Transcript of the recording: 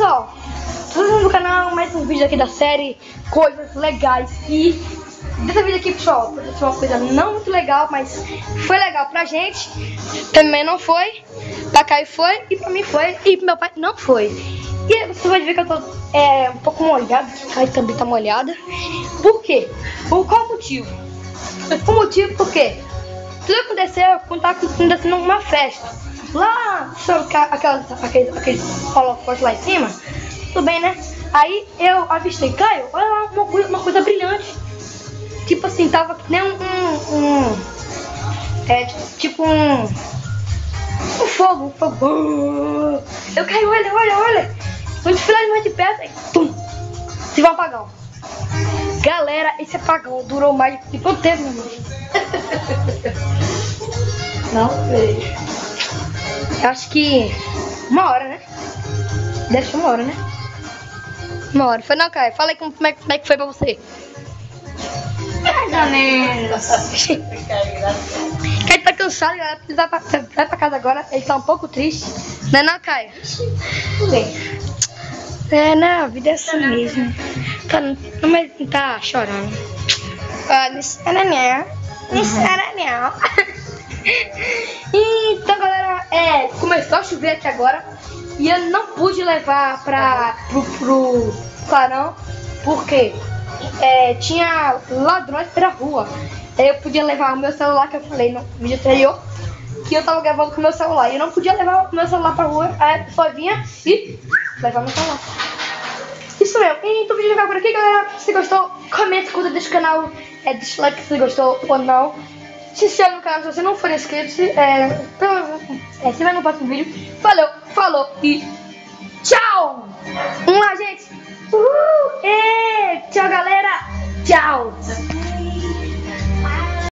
pessoal, tudo no canal, mais um vídeo aqui da série Coisas Legais. E dessa vez aqui, pessoal, foi uma coisa não muito legal, mas foi legal pra gente. Também não foi, pra Caio foi, e pra mim foi, e pro meu pai não foi. E você vai ver que eu tô um pouco molhado, que Caio também tá molhada. Por quê? Por qual motivo? O motivo porque tudo aconteceu quando tava acontecendo uma festa. Lá, sabe aqueles holofotes lá em cima? Tudo bem, né? Aí eu avistei, Caio, olha lá, uma coisa brilhante. Tipo assim, tava que nem um fogo. Eu caí, olha. Um desfilar mais de perto, aí, tum, tive um apagão. Galera, esse apagão durou mais de quanto tempo, meu irmão? Não sei. Eu acho que 1 hora, né? Deve ser 1 hora, né? 1 hora. Foi não, Caio? Fala aí como é que foi pra você. Mais ou menos. Caio tá cansado, galera. Vai pra casa agora. Ele tá um pouco triste. Não é não, Caio? Tudo bem. Né? A vida é assim mesmo. Mas não tá chorando. Não. Então, galera, começou a chover aqui agora e eu não pude levar pro clarão porque tinha ladrões pela rua. Eu podia levar o meu celular, que eu falei no vídeo anterior, que eu tava gravando com o meu celular e eu não podia levar o meu celular pra rua. Aí a pessoa vinha e levava meu celular. Isso mesmo. Então o vídeo vai ficar por aqui, galera. Se gostou, comenta, curta, deixa o canal, deixa o like se gostou ou não. Se inscreve no canal se você não for inscrito. Se vai no próximo vídeo. Valeu, falou e tchau! Vamos lá, gente! Tchau, galera! Tchau!